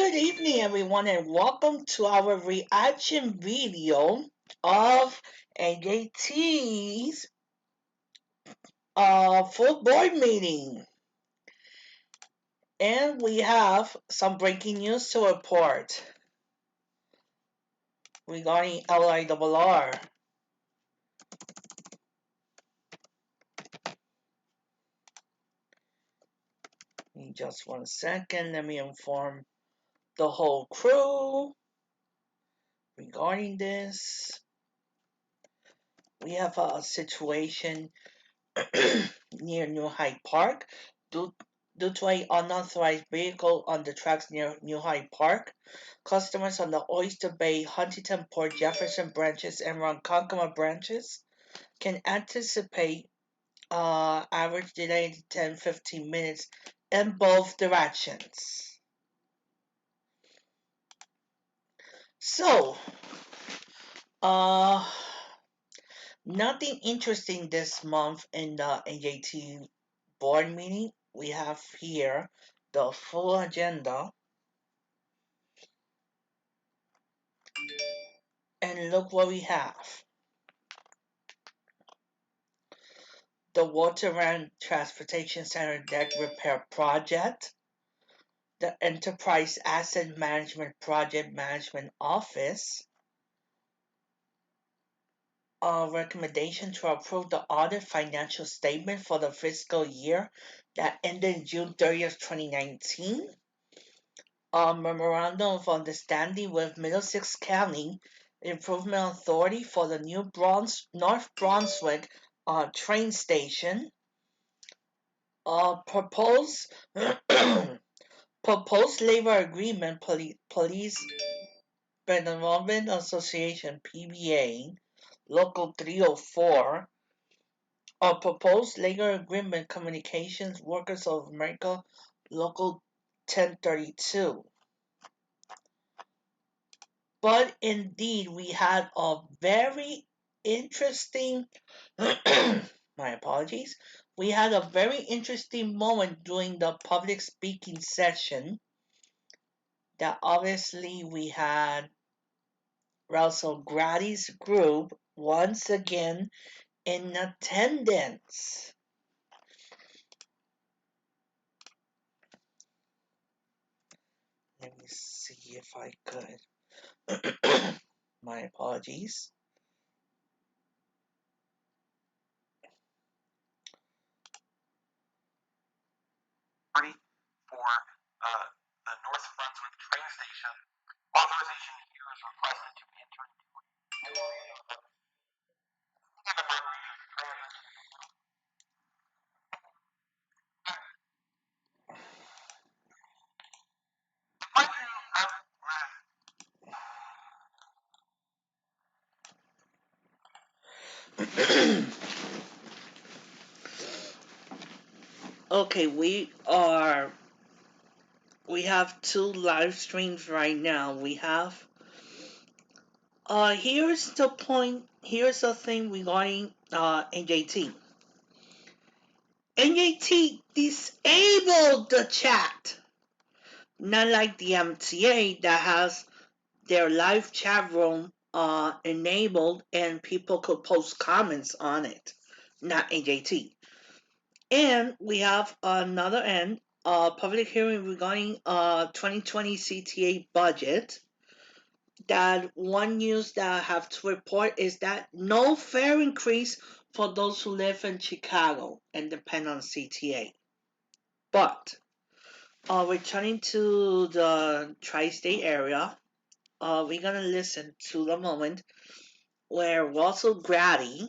Good evening, everyone, and welcome to our reaction video of AJT's full board meeting. And we have some breaking news to report regarding LIRR. In just 1 second, let me inform the whole crew regarding this. We have a situation near New Hyde Park due to an unauthorized vehicle on the tracks near New Hyde Park. Customers on the Oyster Bay, Huntington, Port Jefferson branches and Ronkonkoma branches can anticipate average delay to 10-15 minutes in both directions. So, nothing interesting this month in the AJT board meeting. We have here the full agenda. And look what we have. The Waterland Transportation Center deck repair project, the Enterprise Asset Management Project Management Office, a recommendation to approve the audit financial statement for the fiscal year that ended June 30th, 2019, a memorandum of understanding with Middlesex County Improvement Authority for the new North Brunswick train station, proposed proposed labor agreement, Police Benevolent Association (PBA) Local 304, a proposed labor agreement, Communications Workers of America Local 1032. But indeed, we had a very interesting, my apologies, we had a very interesting moment during the public speaking session that obviously we had Russell Grady's group once again in attendance. Let me see if I could. My apologies. For the North Brunswick train station, authorization here is requested to enter into Okay, we have two live streams right now. We have here's the point, here's the thing regarding NJT. NJT disabled the chat. Not like the MTA that has their live chat room enabled and people could post comments on it. Not NJT. And we have another end, public hearing regarding 2020 CTA budget. That one news that I have to report is that no fare increase for those who live in Chicago and depend on CTA. But returning to the tri-state area, we're gonna listen to the moment where Russell Grady,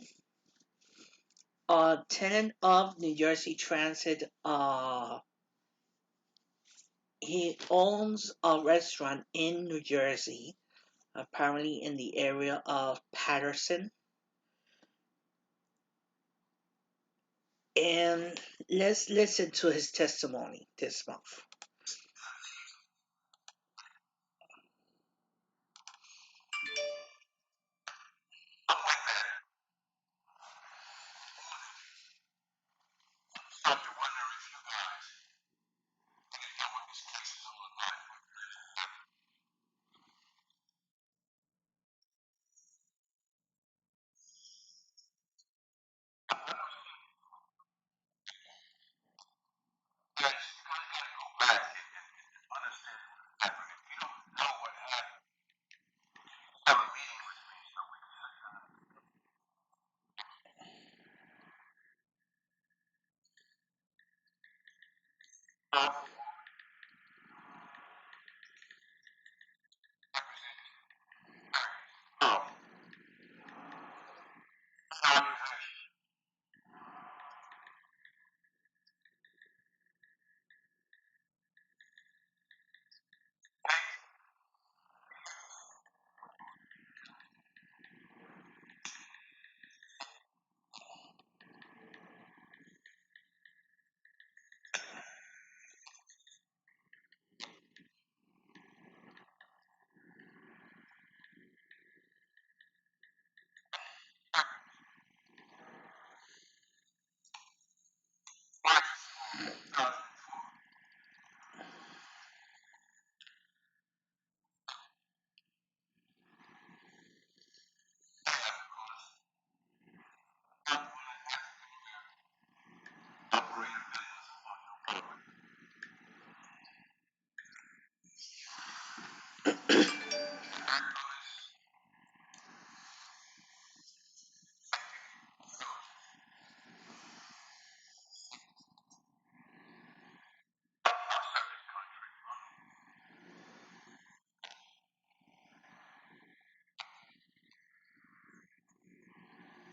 a tenant of New Jersey Transit, he owns a restaurant in New Jersey, apparently in the area of Patterson. And let's listen to his testimony this month. Yes, you kind of got to go back and understand what happened. If you don't know what happened, have a meeting with me so we can sit down. Oh, how you finish? March 2004. Yeah, because not one African American operated a business on your property. That was so our second country. Started as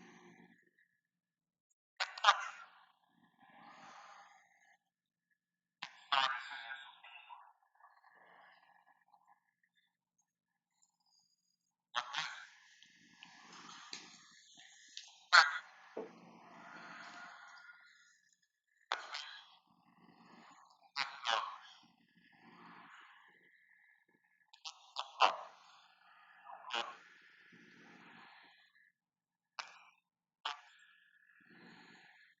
served there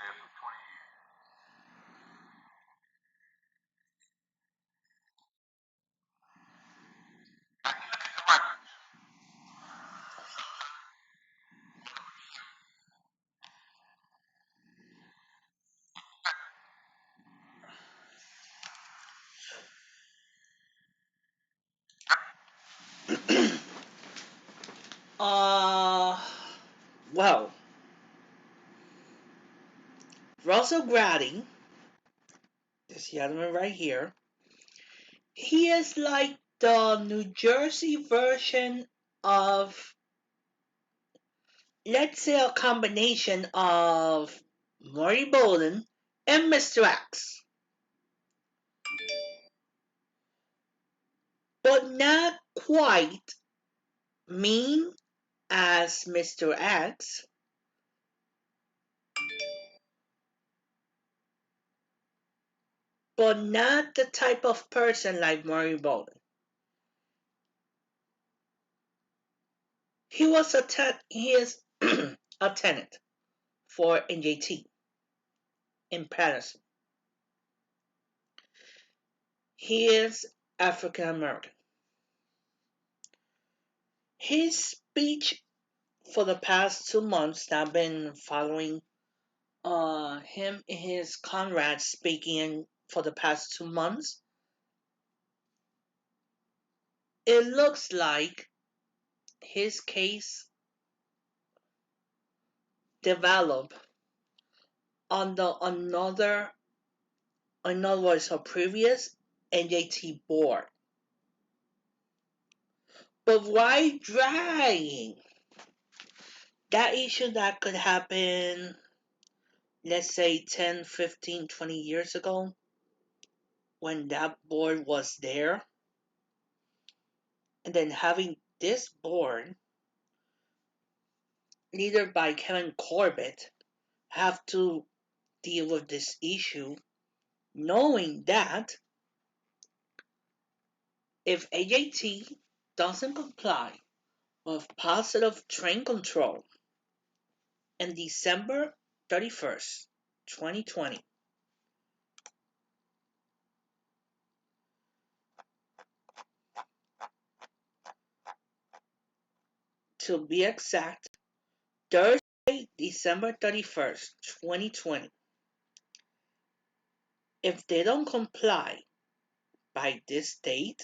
for 20 years. Now you look at the records. uh, well, Russell Grady, this gentleman right here, he is like the New Jersey version of, let's say, a combination of Maury Bolden and Mr. X, but not quite mean as Mr. X, but not the type of person like Maury Bolden. He is a tenant for NJT in Patterson. He is African American. His speech for the past 2 months that I've been following him and his comrades speaking for the past 2 months, it looks like his case developed under in other words, a previous NJT board. But why dragging that issue that could happen, let's say 10, 15, 20 years ago when that board was there, and then having this board, leader by Kevin Corbett, have to deal with this issue, knowing that if AJT doesn't comply with positive train control in December 31st, 2020, to be exact, Thursday, December 31st, 2020, If they don't comply by this date,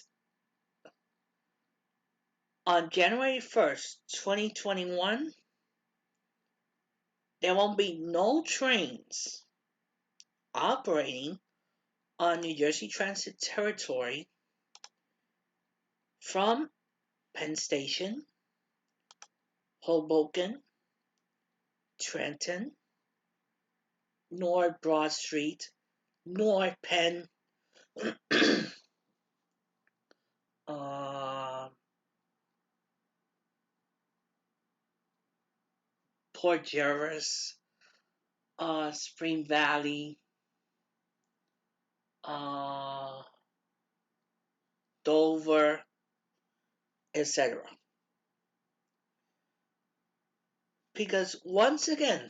on January 1st, 2021, there won't be no trains operating on New Jersey Transit territory from Penn Station, Hoboken, Trenton, North Broad Street, North Penn, uh, Port Jervis, Spring Valley, uh, Dover, etc. Because once again,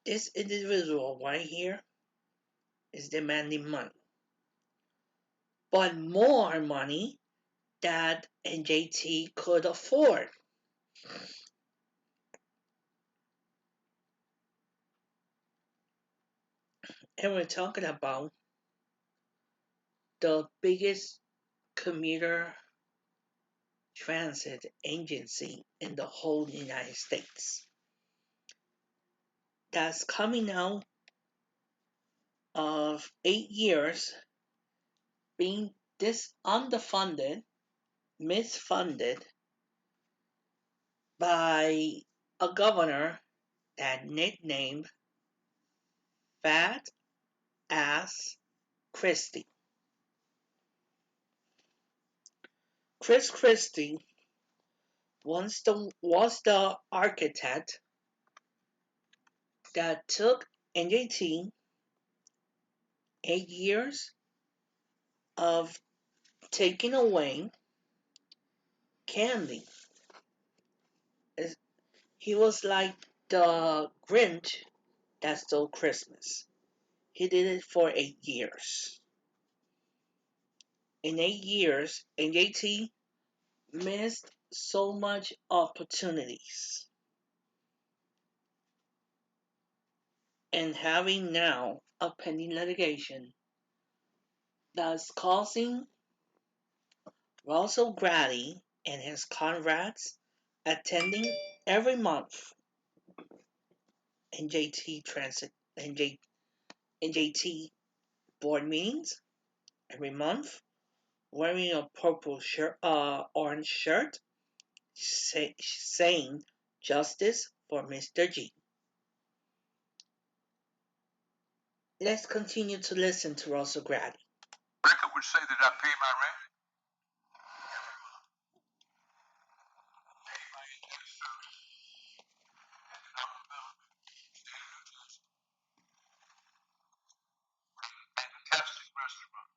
this individual right here is demanding money, but more money that NJT could afford. And we're talking about the biggest commuter transit agency in the whole United States that's coming out of 8 years being this underfunded, misfunded by a governor that nicknamed Fat Ass Christie. Chris Christie was the architect that took NJT 8 years of taking away candy. He was like the Grinch that stole Christmas. He did it for 8 years. In 8 years, NJT missed so much opportunities. And having now a pending litigation that's causing Russell Grady and his comrades attending every month NJT Transit NJT board meetings every month, wearing a purple shirt, orange shirt, saying justice for Mr. G. Let's continue to listen to Russell Grady. Record would say that I pay my rent, pay my debt service, and that I'm a member of the state of New Jersey. Fantastic restaurant.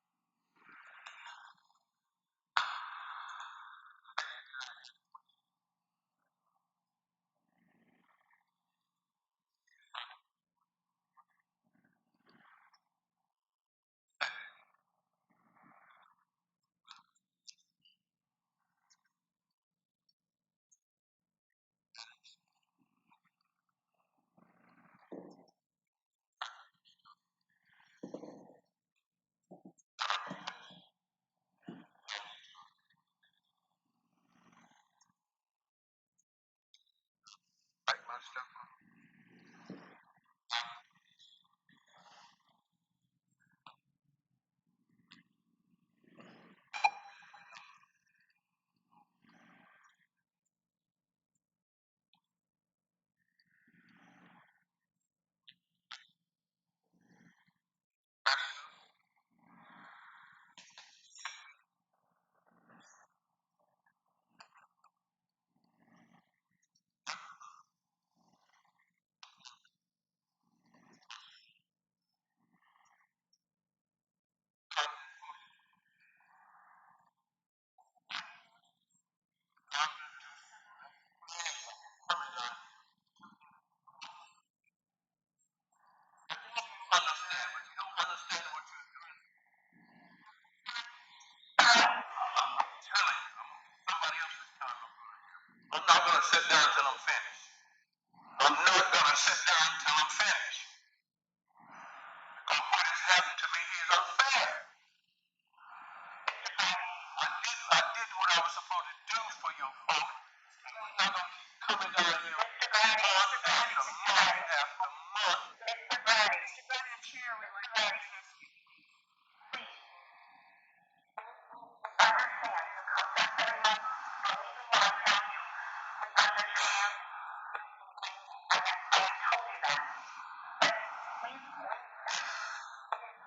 Like my stuff.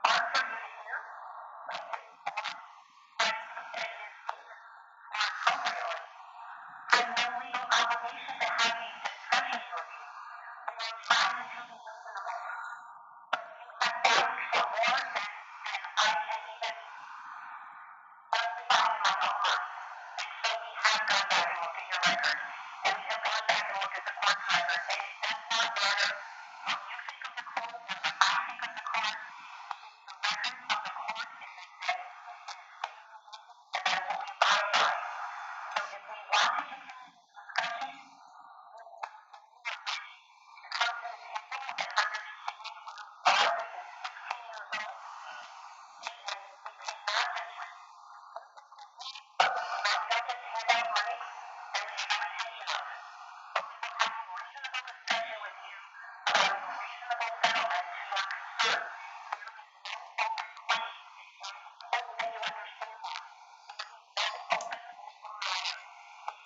hard for you to hear, but it is appropriately. I have no legal obligation to have these discussions with you. We are trying to be reasonable. You have asked for more than I can even justify in my own mind. And so we have gone back and looked at your record. And we have gone back and looked at the court's record. And it does not matter what you think of the court or what I think of the court. The record of the court is that it is and that's what we abide by. So if we want to continue this discussion, come to the table and understand where we are as 16 years old. And we cannot just not just hand out money and expectation of it. But we will have a reasonable discussion with you about a reasonable settlement to your concerns. There is no open question, and I hope that you understand that. There is no open matter. We concluded a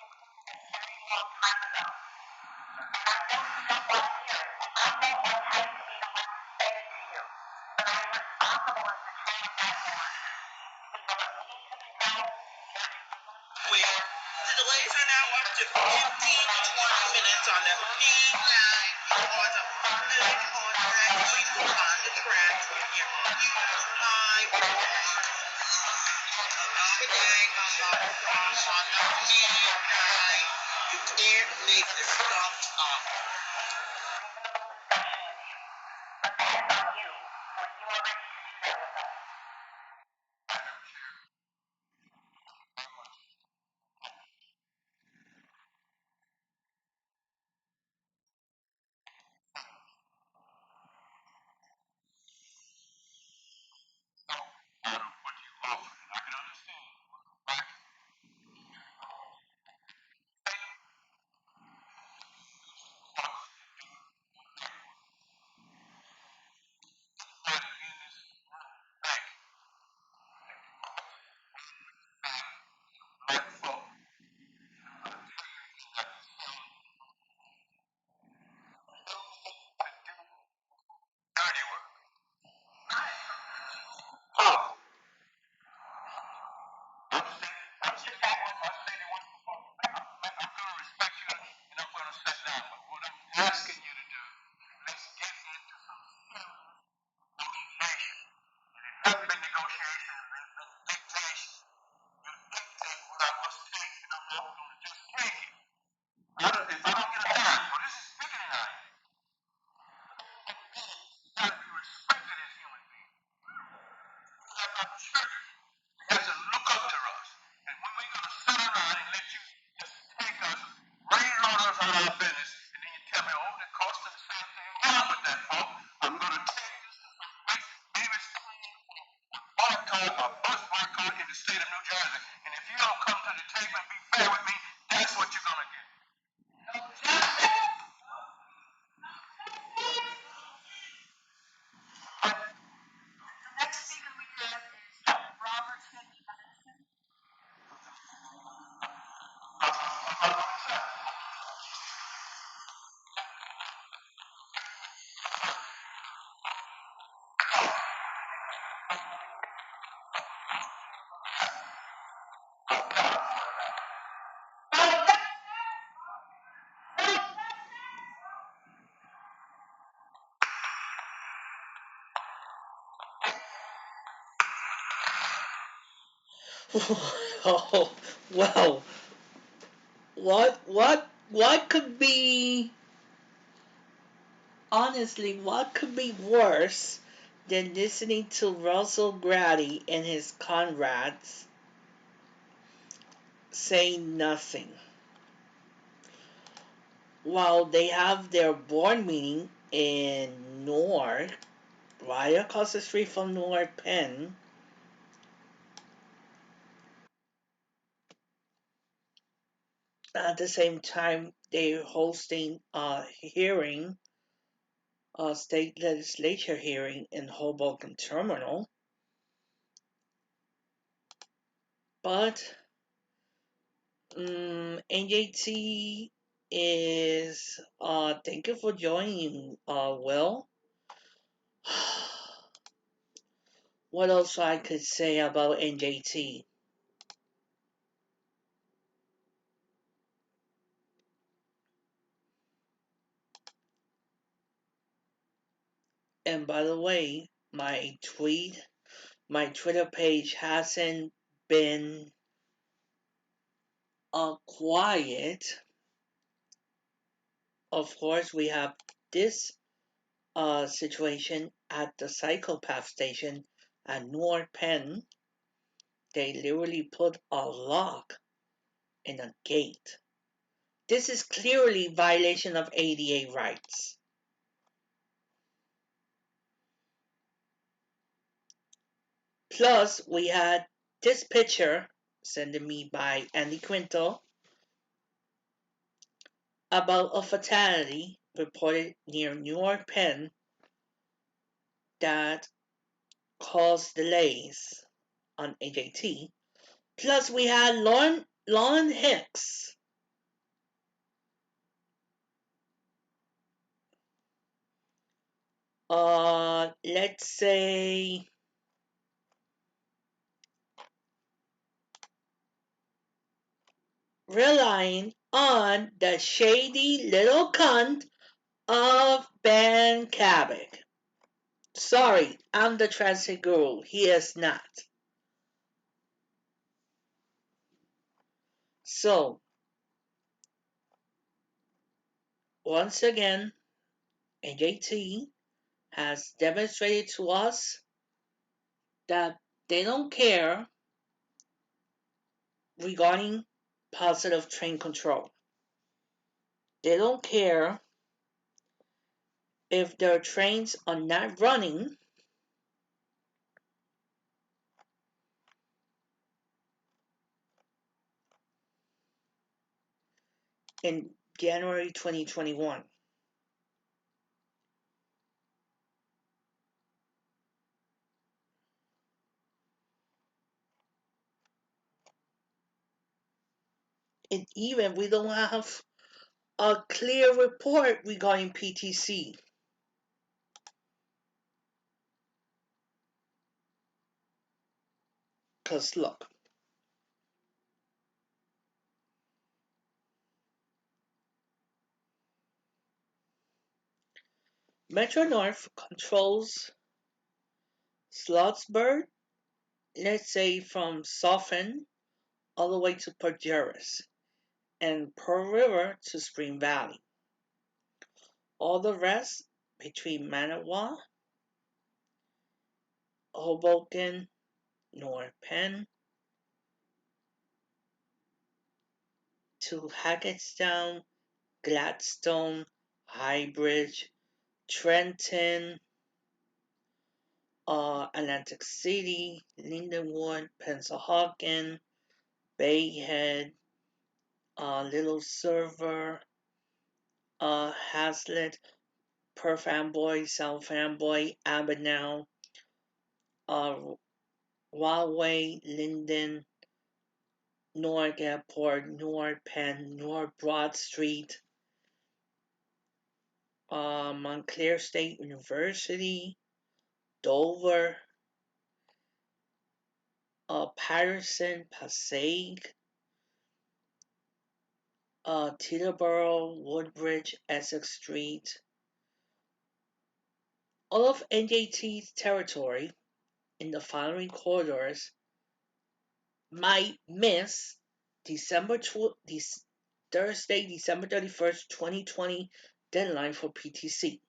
very long time ago. And I know you don't want to hear it, and I know I have to be the one to say it to you. But I am responsible as the chair of that board. We have a meeting to be held. Where the delays are now up to 15 to 20 minutes on the P9 because of funding contract people on the track from your computer live accommodating on the P9. You can't make this stuff up. But that's on you when you are ready to do that with us. Out of what you offered, and I can understand. Back in this bank, black folk that do dirty work. Oh, I'm just that one. I say the one before. I'm going to respect you and I'm going to sit down. But what I'm asking you to do, let's get into some negotiation. It has been negotiation, there's been dictation. You dictate what I must take, and I'm not going to just take it. If I don't get a dime, well, this is bigger than I am. You got to be respected as human beings. You have our children. You have to look up to us. And when we're going to sit around and let you just take us, rain on us on our business, and then you tell me, oh, the cost of the same thing. Get up with that, folks. I'm going to take this to some place, maybe it's a bus boycott in the state of New Jersey. And if you don't come to the table and be fair with me, that's what you're going to get. Next speaker we have is Robert Finney Madison. Oh, well, what could be, honestly, what could be worse than listening to Russell Grady and his comrades say nothing while they have their board meeting in Newark, right across the street from Newark Penn. At the same time, they're hosting a hearing, a state legislature hearing in Hoboken Terminal. But NJT is, thank you for joining, Will. What else I could say about NJT? And by the way, my Twitter page hasn't been quiet. Of course, we have this situation at the psychopath station at North Penn. They literally put a lock in a gate. This is clearly violation of ADA rights. Plus, we had this picture sent to me by Andy Quinto about a fatality reported near Newark Penn that caused delays on AJT. Plus, we had Lauren Hicks let's say relying on the shady little cunt of Ben Kabik. Sorry, I'm the transit guru. He is not. So, once again, AJT has demonstrated to us that they don't care regarding positive train control. They don't care if their trains are not running in January 2021. And even we don't have a clear report regarding PTC. Because look, Metro North controls Slotsburg, let's say from Soften all the way to Port Jervis, and Pearl River to Spring Valley. All the rest between Manawa, Hoboken, North Penn to Hackettstown, Gladstone, Highbridge, Trenton, Atlantic City, Lindenwood, Pennsauken, Bayhead, Little Silver, Hazlitt, Perth Amboy, South Amboy, Abernow, Wildway, Linden, Newark Airport, Newark Penn, Newark Broad Street, Montclair State University, Dover, Patterson, Passaic, Teterboro, Woodbridge, Essex Street. All of NJT's territory in the following corridors might miss Thursday, December 31st, 2020 deadline for PTC.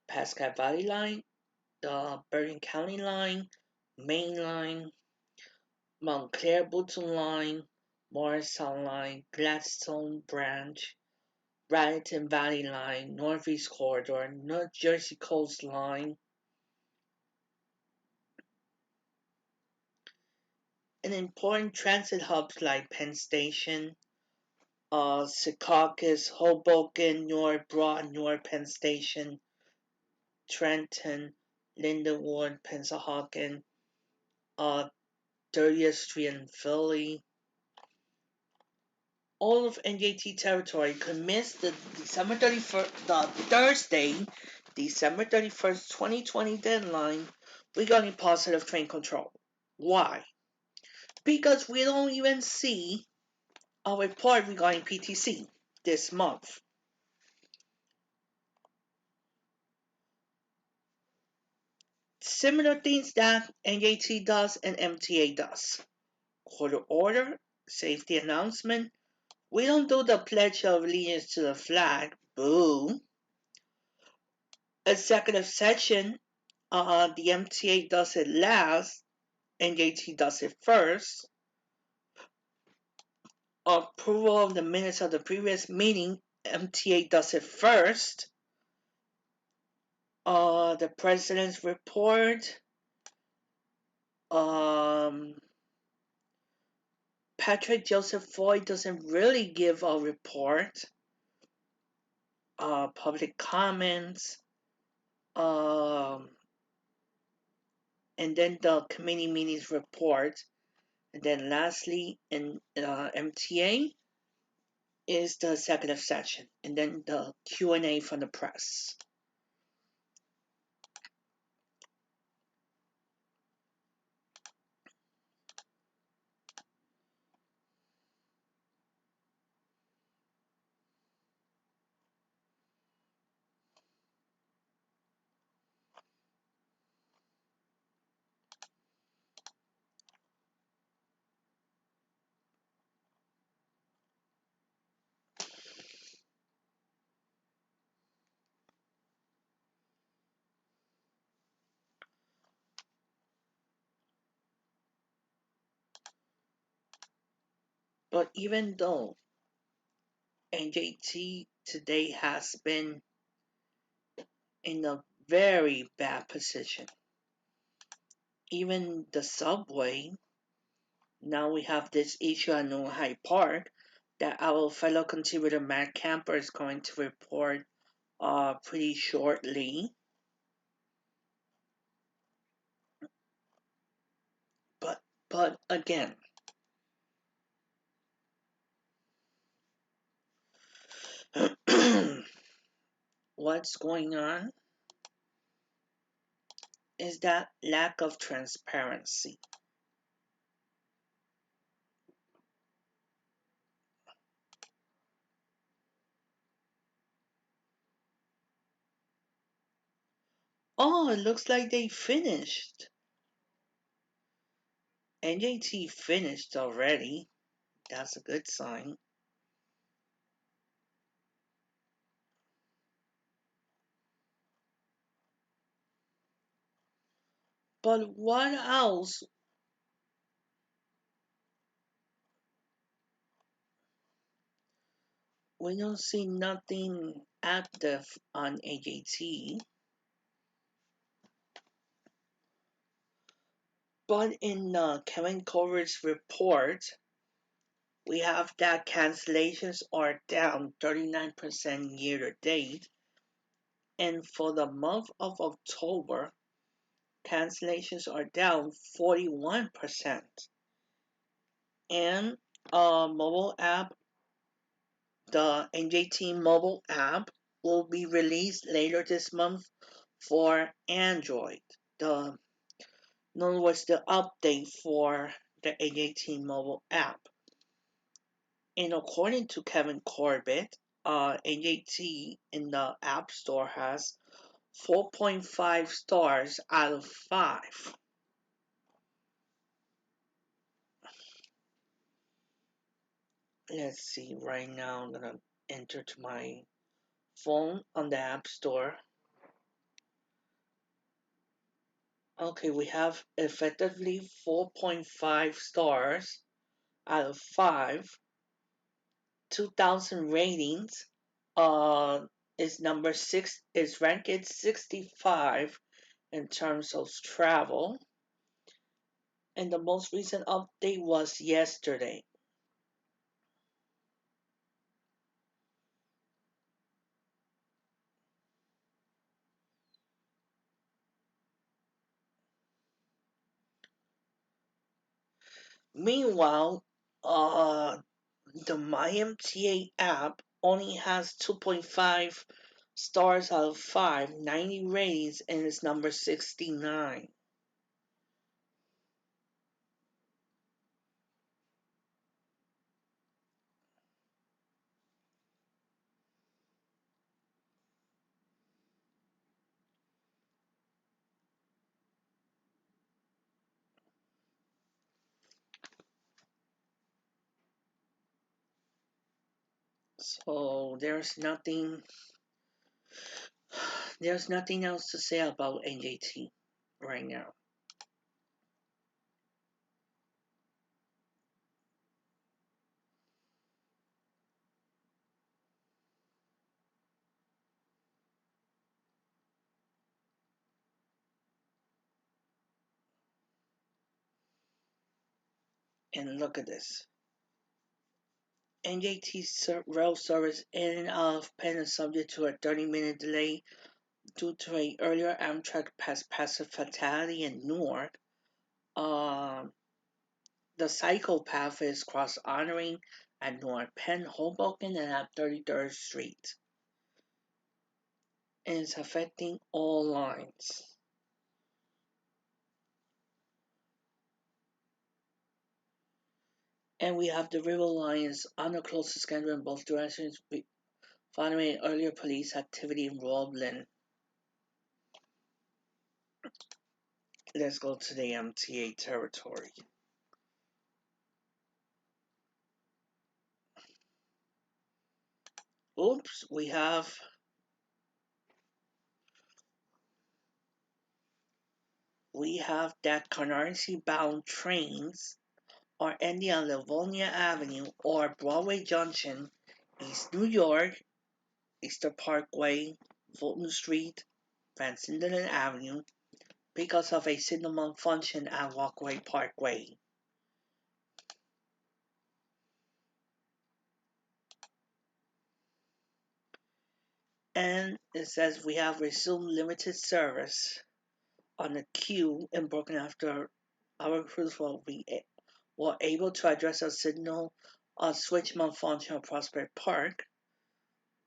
Pascagoula Valley Line, the Bergen County Line, Main Line, Montclair Booton Line, Morristown Line, Gladstone Branch, Raritan Valley Line, Northeast Corridor, North Jersey Coast Line, and important transit hubs like Penn Station, Secaucus, Hoboken, North Broad, North Penn Station, Trenton, Lindenwood, Pennsauken, 30th Street in Philly. All of NJT territory could miss the December 31st, the Thursday, December 31st, 2020 deadline, we got a positive train control. Why? Because we don't even see a report regarding PTC this month. Similar things that NJT does and MTA does. Quarter order, safety announcement. We don't do the Pledge of Allegiance to the flag. Boo. Executive session, the MTA does it last, NJT does it first. Approval of the minutes of the previous meeting, MTA does it first. The president's report, Patrick Joseph Floyd doesn't really give a report. Public comments, and then the committee meetings report. And then lastly, in MTA is the executive session, and then the Q&A from the press. But even though NJT today has been in a very bad position, even the subway, now we have this issue at New Hyde Park that our fellow contributor Matt Camper is going to report pretty shortly. But again, what's going on is that lack of transparency. Oh, it looks like they finished. NJT finished already. That's a good sign. But what else? We don't see nothing active on AJT. But in Kevin Covert's report, we have that cancellations are down 39% year to date. And for the month of October, cancellations are down 41%. And mobile app, the NJT mobile app, will be released later this month for Android. In other words, the update for the NJT mobile app. And according to Kevin Corbett, NJT in the App Store has 4.5 stars out of 5. Let's see, right now I'm gonna enter to my phone on the App Store. Okay, we have effectively 4.5 stars out of 5. 2,000 ratings. Is number 6, is ranked 65 in terms of travel. And the most recent update was yesterday. Meanwhile, the MyMTA app only has 2.5 stars out of 5, 90 ratings, and it's number 69. So there's nothing else to say about NJT right now. And look at this. NJT rail service in and out of Penn is subject to a 30-minute delay due to a earlier Amtrak passive fatality in Newark. Um, the cycle path is cross honoring at Newark Penn, Hoboken, and at 33rd Street. And it's affecting all lines. And we have the River Lions on the closest schedule in both directions, following earlier police activity in Roblin. Let's go to the MTA territory. Oops, we have that Canarsie bound trains are ending on Livonia Avenue or Broadway Junction, East New York, Easter Parkway, Fulton Street, Van Sinderen Avenue, because of a signal malfunction at Walkway Parkway. And it says we have resumed limited service on the queue in Brooklyn after our crews were able to address a signal switch malfunction at Prospect Park.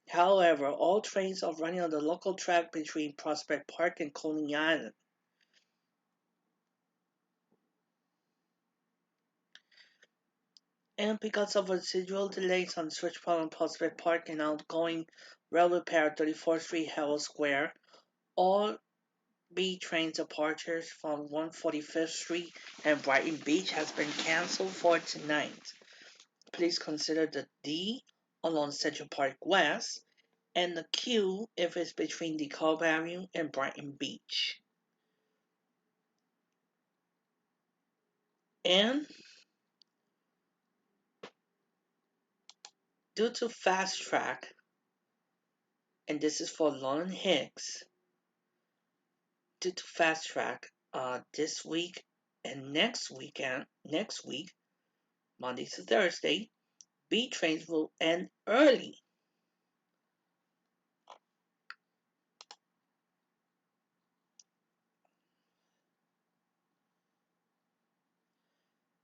However, all trains are running on the local track between Prospect Park and Coney Island. And because of residual delays on switch problem Prospect Park and outgoing rail repair at 34th Street Herald Square, all B train departures from 145th Street and Brighton Beach has been cancelled for tonight. Please consider the D along Central Park West and the Q if it's between DeKalb Avenue and Brighton Beach. And due to Fast Track, and this is for London Hicks, due to Fast Track, this week and next week, Monday to Thursday, B trains will end early.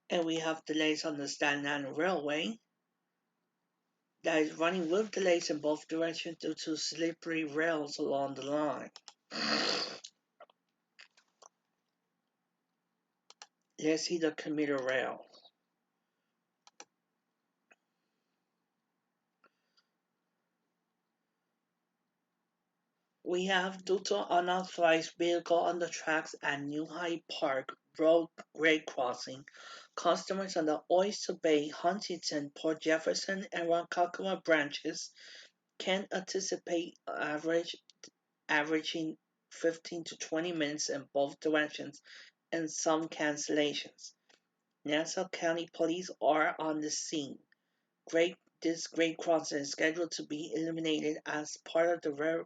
And we have delays on the Staten Island Railway that is running with delays in both directions due to slippery rails along the line. Let's see the commuter rail. We have due to unauthorized vehicle on the tracks at New Hyde Park Road grade crossing, customers on the Oyster Bay, Huntington, Port Jefferson, and Ronkonkoma branches can anticipate averaging 15 to 20 minutes in both directions and some cancellations. Nassau County Police are on the scene. This grade crossing is scheduled to be eliminated as part of the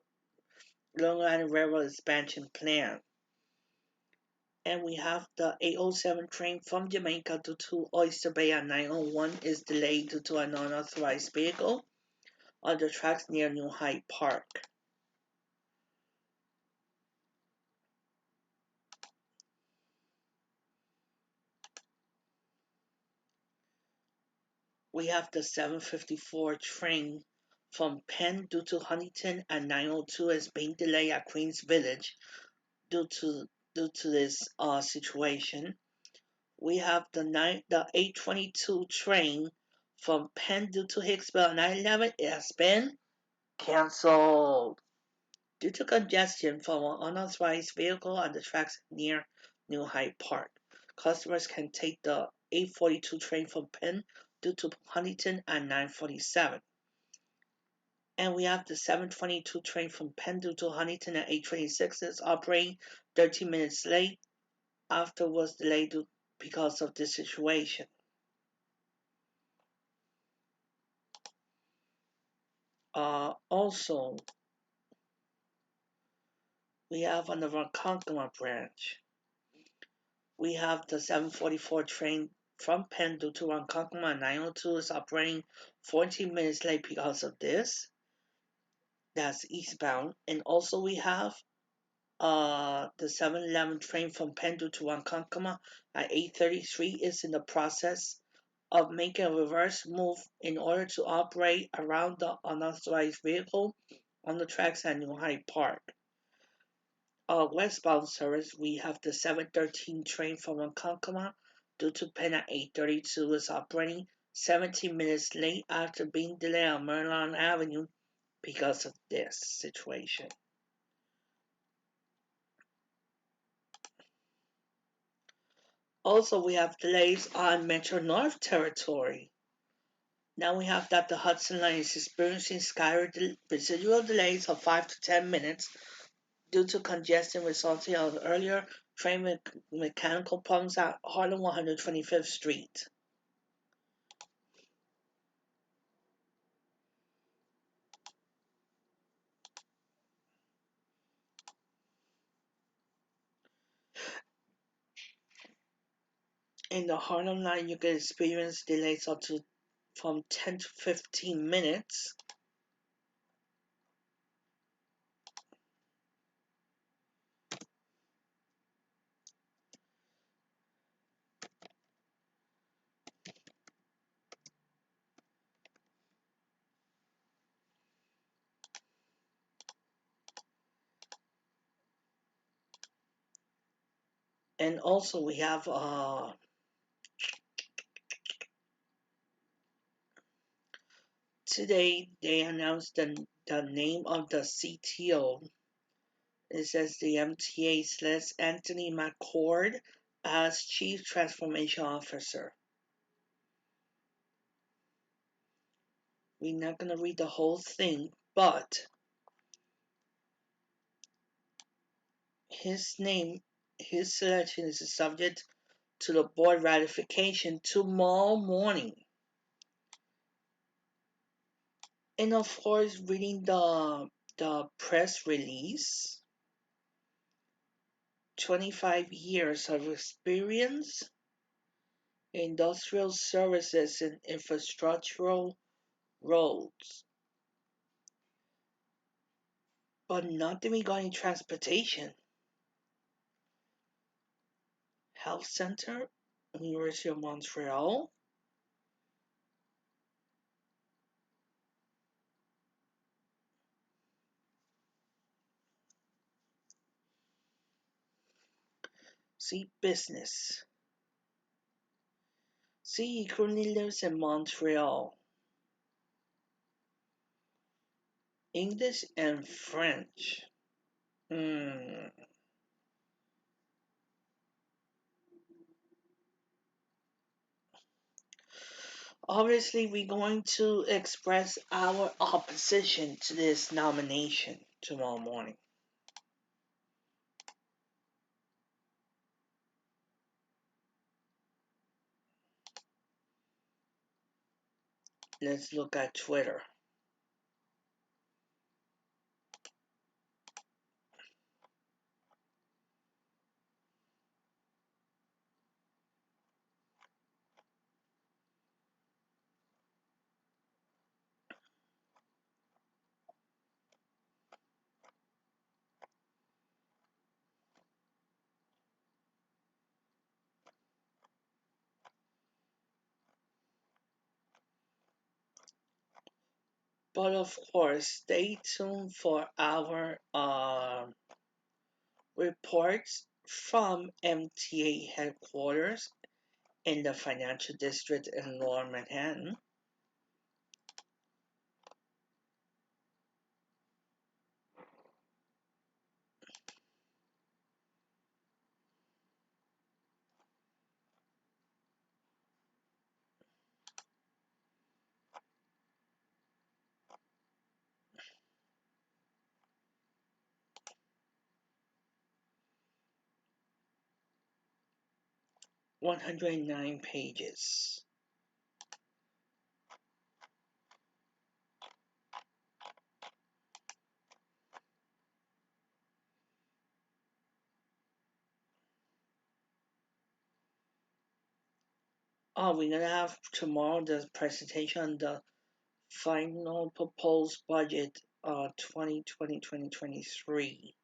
Long Island Railroad expansion plan. And we have the 807 train from Jamaica to Oyster Bay at 9:01 is delayed due to an unauthorized vehicle on the tracks near New Hyde Park. We have the 7:54 train from Penn due to Huntington and 902 is being delayed at Queens Village due to this situation. We have the 822 train from Penn due to Hicksville 911. It has been canceled due to congestion from an unauthorized vehicle on the tracks near New Hyde Park. Customers can take the 842 train from Penn due to Huntington at 947. And we have the 722 train from Penn due to Huntington at 826. It's operating 13 minutes late after was delayed because of this situation. Also, we have on the Ronkonkoma branch, we have the 744 train from Penn due to Ronkonkoma 902 is operating 14 minutes late because of this. That's eastbound. And also we have the 711 train from Penn due to Ronkonkoma at 833 is in the process of making a reverse move in order to operate around the unauthorized vehicle on the tracks at New Hyde Park. Westbound service, we have the 713 train from Ronkonkoma due to Penn at 832 is operating 17 minutes late after being delayed on Merlon Avenue because of this situation. Also, we have delays on Metro North territory. Now we have that the Hudson Line is experiencing skyward residual delays of 5 to 10 minutes due to congestion resulting on earlier train mechanical problems at Harlem 125th Street. In the Harlem Line, you can experience delays up to from 10 to 15 minutes. And also we have today they announced the name of the CTO. It says the MTA selects Anthony McCord as Chief Transformation Officer. We're not going to read the whole thing, but his selection is subject to the board ratification tomorrow morning. And of course, reading the press release, 25 years of experience, industrial services and infrastructural roads, but nothing regarding transportation. Health Center, University of Montreal. See business. See, he currently lives in Montreal. English and French. Obviously, we're going to express our opposition to this nomination tomorrow morning. Let's look at Twitter. But of course, stay tuned for our reports from MTA headquarters in the financial district in Lower Manhattan. (109 pages). Oh, we're gonna have tomorrow the presentation on the final proposed budget 2020-2023.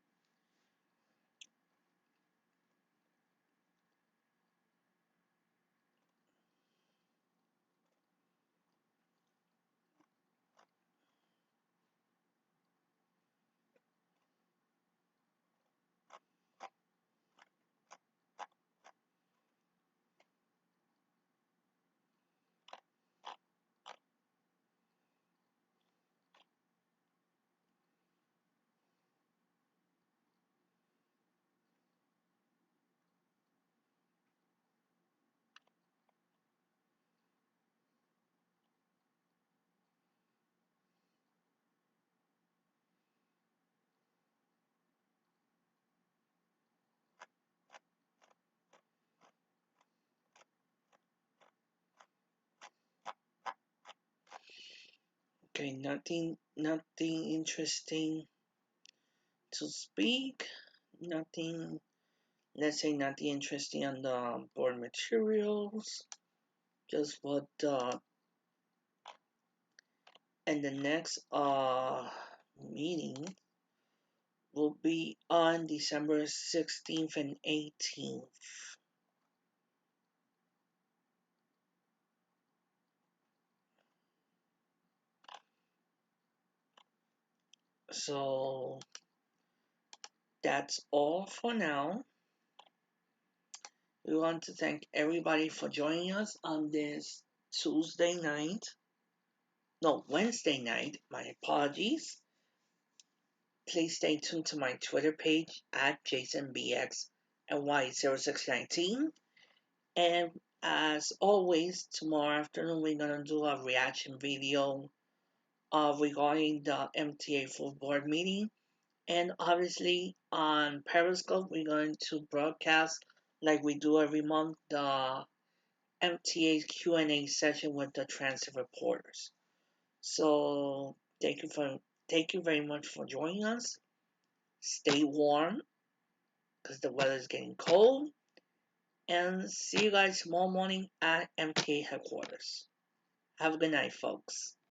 Okay, nothing interesting to speak. Nothing, let's say nothing interesting on the board materials. Just what and the next meeting will be on December 16th and 18th. So that's all for now. We want to thank everybody for joining us on this Tuesday night. No, Wednesday night. My apologies. Please stay tuned to my Twitter page at JasonBX and Y0619. And as always, tomorrow afternoon we're gonna do a reaction video regarding the MTA full board meeting. And obviously on Periscope we're going to broadcast like we do every month the MTA Q&A session with the transit reporters. So thank you very much for joining us. Stay warm because the weather is getting cold. And see you guys tomorrow morning at MTA headquarters. Have a good night, folks.